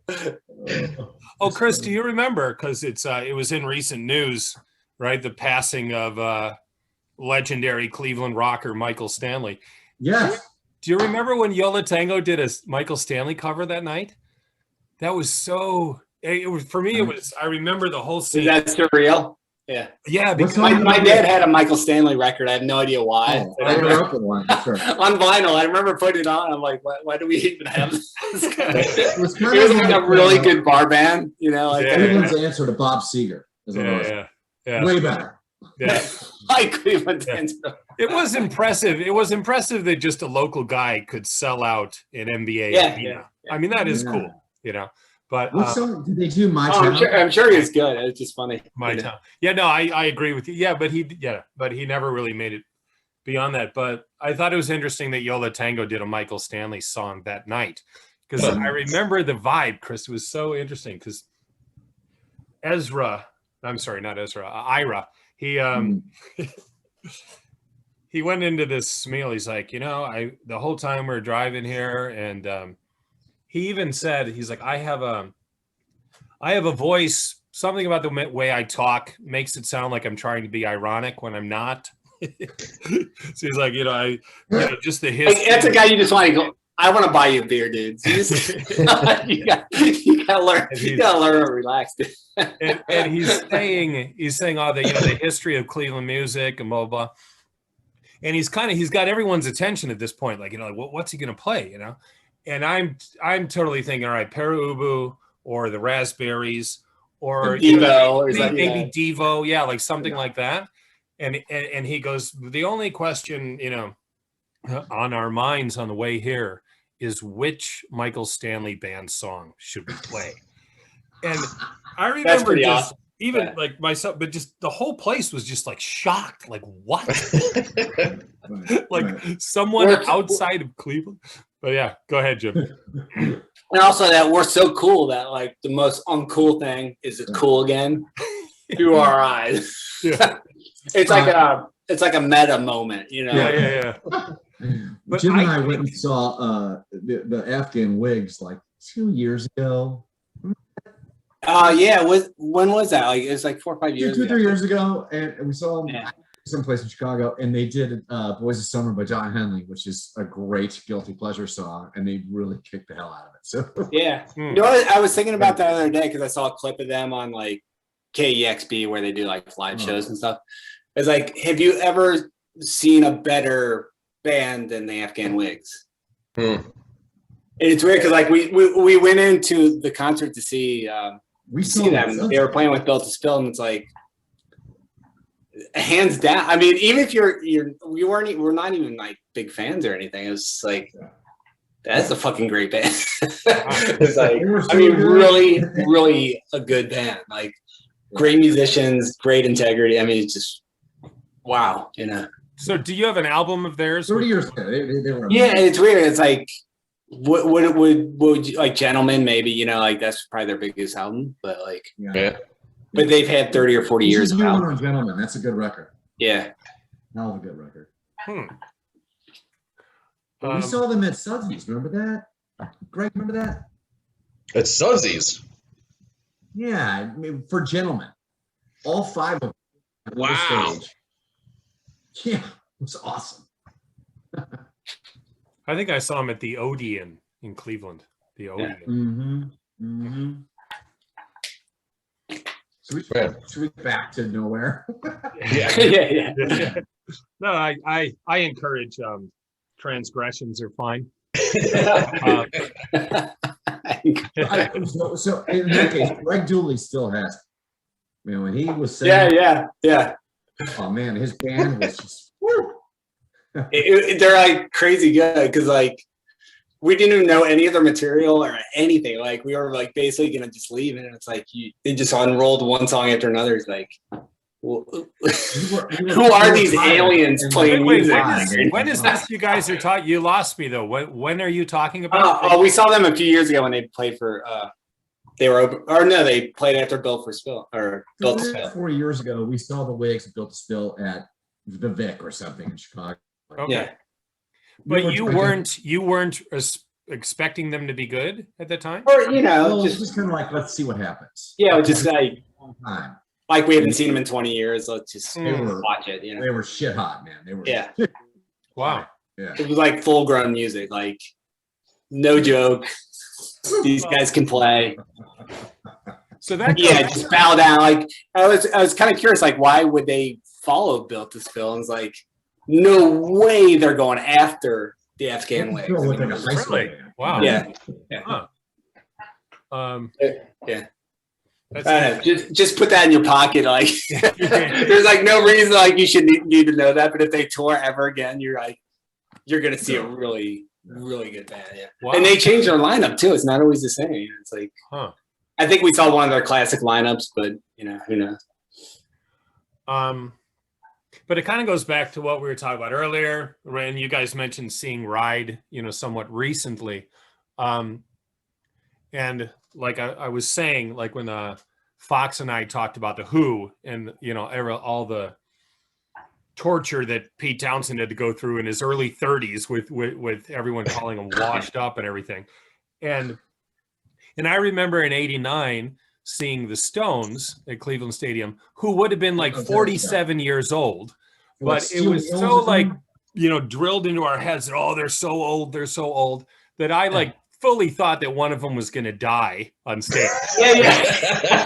Oh, Chris, do you remember? Because it was in recent news, right? The passing of legendary Cleveland rocker Michael Stanley. Yes. Do you remember when Yo La Tengo did a Michael Stanley cover that night? That was so. It was for me. It was. I remember the whole scene. Is that surreal? Yeah. Yeah, because my dad had a Michael Stanley record. I have no idea why. I grew up with one. Sure. On vinyl, I remember putting it on. I'm like, why do we even have this? It was like a really good bar band, Cleveland's answer to Bob Seger. Yeah. Way better. Yeah. Like Cleveland's answer. It was impressive. It was impressive that just a local guy could sell out an NBA arena. I mean, that is cool, But what song did they do? My Town? I'm sure he's good. It's just funny. My Town. Yeah, no, I agree with you. Yeah, but he never really made it beyond that. But I thought it was interesting that Yo La Tengo did a Michael Stanley song that night, because I remember the vibe, Chris. It was so interesting because Ira. He went into this meal. He's like, the whole time we're driving here, and he even said, he's like, I have a voice. Something about the way I talk makes it sound like I'm trying to be ironic when I'm not. So he's like, just the history. That's a guy you just want to go. I want to buy you a beer, dude. You gotta learn. You gotta learn to relax, dude. and he's saying all the history of Cleveland music and blah blah. And he's got everyone's attention at this point. Like, what's he gonna play? And I'm totally thinking, all right, Peru Ubu or the Raspberries or Devo, maybe Devo, like something like that. And he goes, the only question on our minds on the way here is which Michael Stanley band song should we play? And I remember just awesome. Like myself, but just the whole place was just like shocked. Like, what? Someone outside of Cleveland. But yeah, go ahead, Jim. And also that we're so cool that like the most uncool thing is it's cool again through our eyes. Yeah. It's like a meta moment, Yeah. But Jim and I went and saw the Afghan Wigs like 2 years ago. When was that? Like it was like 4 or 5 years. 2 or 3 years ago, and we saw them. Yeah. someplace in Chicago, and they did "Boys of Summer" by John Henley, which is a great guilty pleasure song, and they really kicked the hell out of it. So yeah, you know what? I was thinking about that the other day because I saw a clip of them on like KEXP where they do like live shows and stuff. It's like, have you ever seen a better band than the Afghan Wigs? And it's weird because like we went into the concert to see them. They were playing with Built to Spill, and it's like hands down. I mean, even if we're not even like big fans or anything. It was just like that's a fucking great band. It's like, I mean, really, really a good band. Like great musicians, great integrity. I mean, it's just wow, you know. So, do you have an album of theirs? 30 years ago, they were. Yeah, it's weird. It's like, would you, like Gentlemen? Maybe, you know, like that's probably their biggest album, but like, Yeah. But they've had 30 or 40 years. New one on Gentlemen. That's a good record. Yeah. Hell of a good record. Hmm. We saw them at Sudsy's. Remember that? Greg, remember that? At Sudsy's. Yeah, I mean, for Gentlemen, all 5 of them. On the Wow. stage. Yeah, it was awesome. I think I saw him at the Odeon in Cleveland. The Odeon. Should we get back to nowhere? Yeah. Yeah. No, I encourage transgressions are fine. So in that case, Greg Dooley still has. Man, when he was saying, yeah. Oh man, his band was just. Woo. They're like crazy good because like we didn't even know any of their material or anything. Like we were like basically gonna just leave, and it's like they just unrolled one song after another. It's like, well, who are these aliens playing music? When is this? You guys are talking. You lost me though. When are you talking about? We saw them a few years ago when they played for. They were open, or no, they played after Built to Spill. 4 years ago, we saw the Wigs Built to Spill at the Vic or something in Chicago. Okay. Yeah. But you weren't expecting them to be good at the time? Or, you know, Well, it's just kind of like, let's see what happens. Yeah, just like Time. like we haven't seen them in 20 years. Let's just were- watch it, you know. They were shit hot, man. They were. Yeah. Wow. Yeah. It was like full grown music, like no joke. These guys can play. So that Just bow down. Like I was kind of curious, like why would they follow Built to Spill? And it's like, no way they're going after the Afghan Wigs. Like a high school Really? band. Wow. Yeah. Huh. Yeah. That's I don't know. Just put that in your pocket. Like there's like no reason like you should need to know that. But if they tour ever again, you're gonna see a really good band. Yeah. Wow. And they changed their lineup too. It's not always the same. It's like I think we saw one of their classic lineups, but you know, who knows? But it kind of goes back to what we were talking about earlier, and you guys mentioned seeing Ride, you know, somewhat recently. And like I was saying, like when Fox and I talked about the Who and, you know, all the torture that Pete Townsend had to go through in his early 30s with everyone calling him washed up and everything. And I remember in '89 seeing the Stones at Cleveland Stadium, who would have been like 47 years old, but it was so like, you know, drilled into our heads that, oh, they're so old, that I like fully thought that one of them was going to die on stage.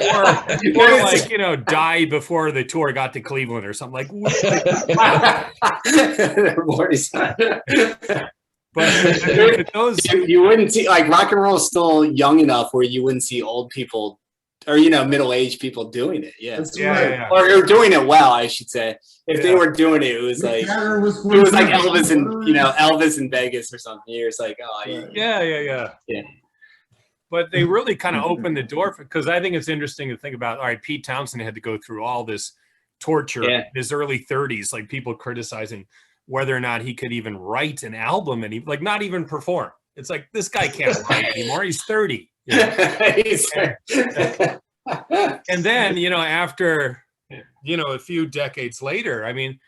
or like, you know, die before the tour got to Cleveland or something like wow. But I mean, those you wouldn't see, like, rock and roll is still young enough where you wouldn't see old people or, you know, middle-aged people doing it. Yeah. Or doing it well, I should say. If they were doing it, it was like Elvis and, you know, Elvis in Vegas or something. You're just like, oh, yeah. But they really kind of opened the door because I think it's interesting to think about. All right, Pete Townsend had to go through all this torture in his early 30s, like people criticizing whether or not he could even write an album and he like not even perform. It's like this guy can't write anymore. He's 30. You know? And then, you know, after, you know, a few decades later, I mean,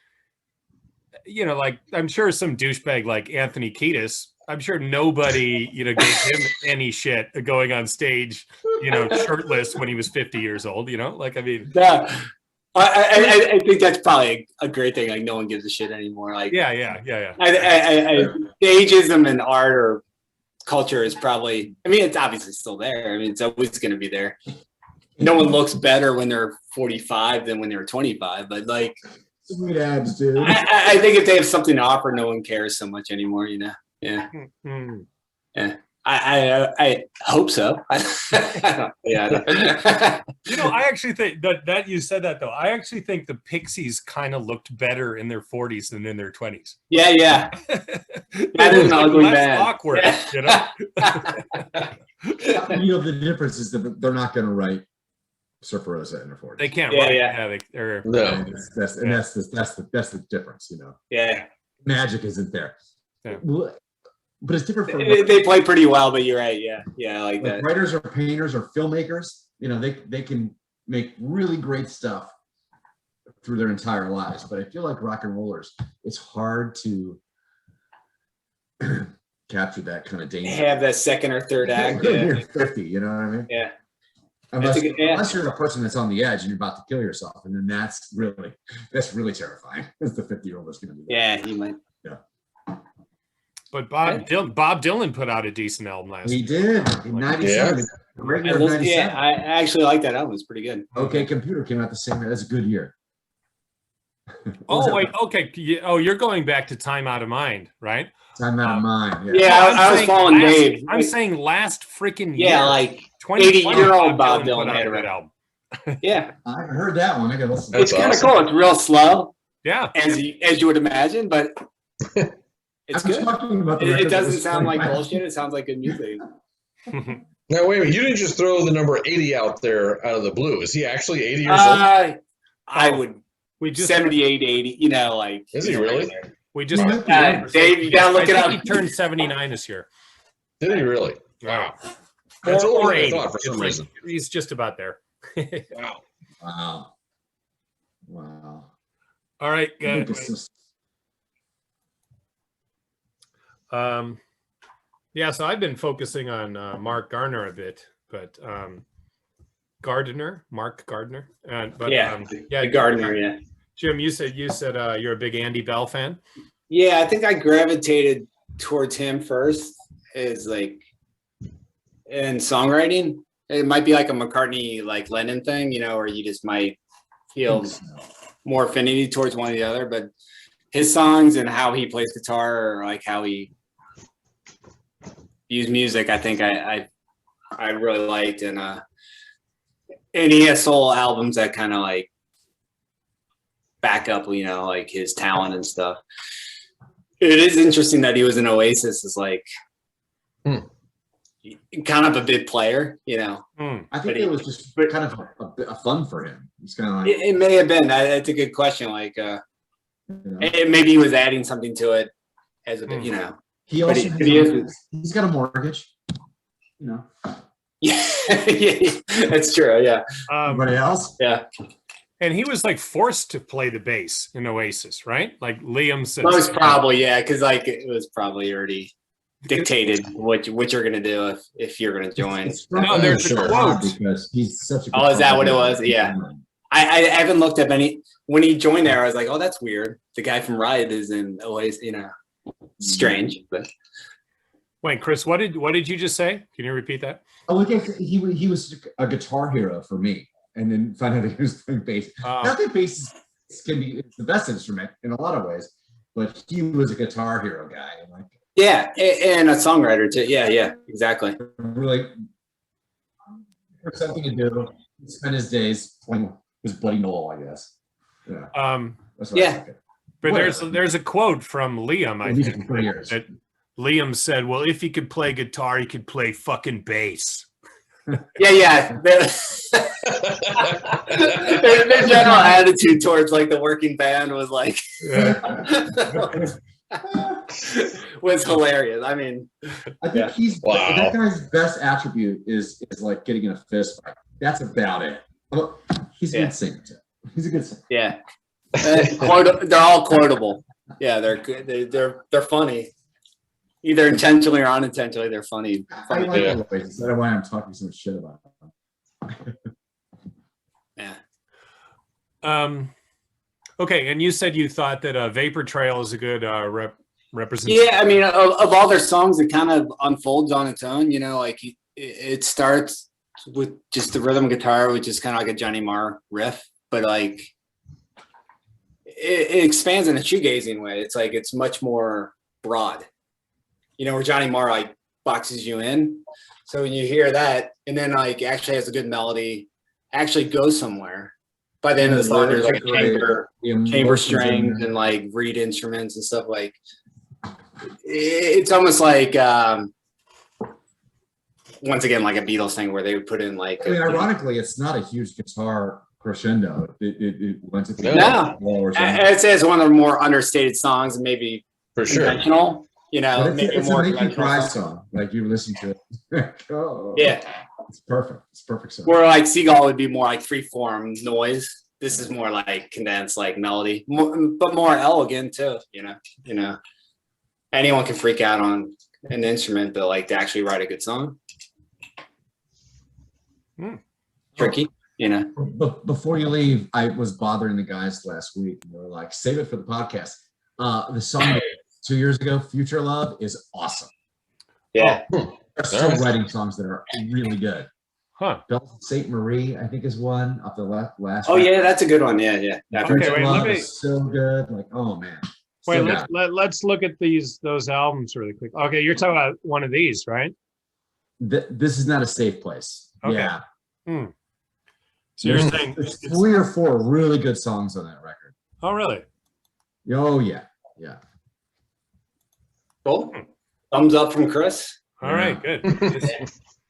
you know, like I'm sure some douchebag like Anthony Kiedis, I'm sure nobody, you know, gave him any shit going on stage, you know, shirtless when he was 50 years old, you know, like, I mean. Yeah. I think that's probably a great thing. Like no one gives a shit anymore. Like Yeah. ageism in art or culture is probably. I mean, it's obviously still there. I mean, it's always going to be there. No one looks better when they're 45 than when they were 25. But like, sweet abs, dude. I think if they have something to offer, no one cares so much anymore. You know? Yeah. Mm-hmm. Yeah. I hope so. Yeah. I actually think that you said that though. I actually think the Pixies kind of looked better in their 40s than in their 20s. Yeah. That is an ugly band. Awkward, yeah. The difference is that they're not going to write Surfer Rosa in their 40s. They can't. Yeah. No. That's the difference. Yeah. Magic isn't there. Yeah. But it's different for they play pretty well, but you're right. Yeah, I like that. Writers or painters or filmmakers, they can make really great stuff through their entire lives. But I feel like rock and rollers, it's hard to capture that kind of danger. Have that second or third act. You're 50, you know what I mean? Yeah. Unless you're a person that's on the edge and you're about to kill yourself, and then that's really terrifying. Because the 50-year-old is going to be. Yeah, he might. Yeah. But Bob Dylan put out a decent album last year. He did in '97. Great year of '97. Yeah, I actually like that album. It's pretty good. Okay, Computer came out the same year. That's a good year. Oh wait, okay. You're going back to Time Out of Mind, right? Time Out of Mind. Yeah, I was following Dave. I'm saying last freaking year. Yeah, like 80-year-old Bob Dylan put out had a a good album. Yeah, I haven't heard that one. I gotta listen. it's kind of cool. It's real slow. Yeah, as you would imagine, but it's good. It doesn't sound like bullshit. It sounds like good music. Now wait a minute, you didn't just throw the number 80 out there out of the blue. Is he actually 80 years old? I would. We just 78, 80. Like. Is he really? We just Dave, you gotta look it up. He turned 79 this year. Did he really? Wow. That's older than I or 80. thought for some reason. He's just about there. Wow. Wow. All right, good. So I've been focusing on Mark Gardner a bit, but Mark Gardner. Gardner, yeah. Jim, you said you're a big Andy Bell fan. Yeah, I think I gravitated towards him first, is like in songwriting. It might be like a McCartney, like Lennon thing, where you just might feel more affinity towards one or the other. But his songs and how he plays guitar, or like how he views music, I think I really liked, and he has soul albums that kind of like back up, like his talent and stuff. It is interesting that he was in Oasis, is like kind of a big player, I think it was just kind of a fun for him. It's kind of like it may have been. That's a good question. Like, maybe he was adding something to it as a bit, He also he's got a mortgage, Yeah, that's true. Yeah. Everybody else? Yeah. And he was like forced to play the bass in Oasis, right? Like Liam said. Most probably, yeah, because like it was probably already dictated what you're gonna do if you're gonna join. No, there's a quote. Because he's such a Oh, is that what it was? Yeah. I haven't looked up any. When he joined there, I was like, oh, that's weird. The guy from Riot is in Oasis, strange. But wait, Chris, what did you just say? Can you repeat that? Oh, he was a guitar hero for me, and then found out he was playing bass. Not that bass can be the best instrument in a lot of ways, but he was a guitar hero guy. Yeah, and a songwriter too. Yeah, exactly. Really, for something to do. He spent his days playing his Bloody Noel, I guess. Yeah. That's what I think. But there's a quote from Liam, I think, that Liam said, well, if he could play guitar, he could play fucking bass. Yeah. Their general attitude towards like the working band was like was hilarious. I mean, I think that guy's best attribute is like getting in a fist fight. That's about it. He's a good singer too. He's a good singer. Yeah. They're all quotable. Yeah, they're good. They're funny. Either intentionally or unintentionally, they're funny. I like the That's why I'm talking so much shit about them. Yeah. Okay, and you said you thought that Vapor Trail is a good representation. Yeah, I mean, of all their songs, it kind of unfolds on its own. You know, like it starts with just the rhythm guitar, which is kind of like a Johnny Marr riff, but like it expands in a shoegazing way. It's like it's much more broad. You know, where Johnny Marr like boxes you in. So when you hear that, and then like actually has a good melody, actually goes somewhere. By the end of the song, there's like a chamber strings and like reed instruments and stuff. Like it's almost like once again like a Beatles thing where they would put in like. I mean, ironically, it's not a huge guitar crescendo. It went to the no. I'd say it's one of the more understated songs, and maybe for sure. Conventional. You know, it's a make you cry song. Like you listen to it. Oh, yeah, it's perfect. It's perfect song. Where like Seagull would be more like free-form noise. This is more like condensed, like melody, but more elegant too. You know, anyone can freak out on an instrument, but like to actually write a good song, tricky. You know. Before you leave, I was bothering the guys last week. And they were like, "Save it for the podcast." The song 2 years ago, "Future Love," is awesome. Yeah, they're still writing songs that are really good. Huh. Bells of Saint Marie, I think, is one off the last. Oh yeah, that's a good one. Yeah. Okay, wait, let me. Is so good. Like, oh man. Wait, let's look at those albums really quick. Okay, you're talking about one of these, right? This is not a safe place. Okay. Yeah. So you're saying there's 3 or 4 really good songs on that record. Oh really? Oh yeah. Cool. Thumbs up from Chris. All right, good.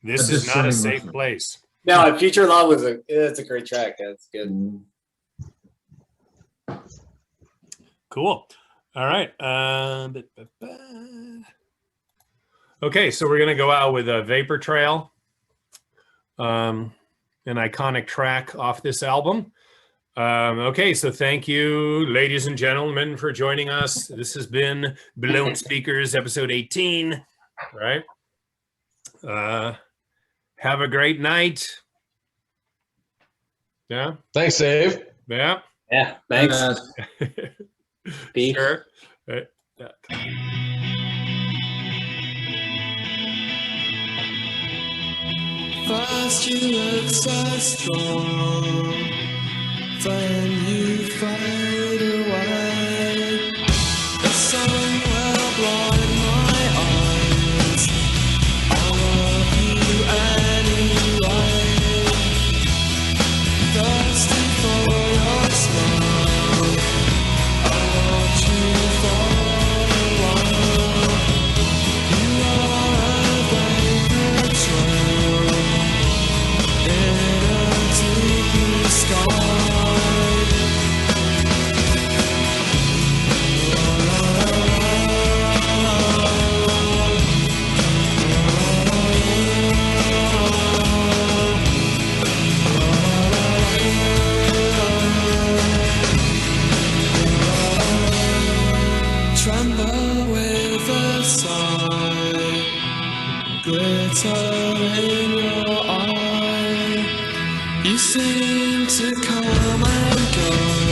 This is not a safe place. No, Future Love it's a great track. That's good. Cool. All right. Okay, so we're gonna go out with a Vapor Trail, an iconic track off this album. Okay, so thank you, ladies and gentlemen, for joining us. This has been Blown Speakers, episode 18. All right. Have a great night. Yeah. Thanks, Dave. Yeah. Yeah. Thanks. Sure. First you look so strong, then you fade away. The sun will blind my eyes. I love you anyway. Thirsty for your smile, I want you for a while. You are a vapor trail in a deep blue sky. Tremble with a sigh, glitter in your eye. You seem to come and go.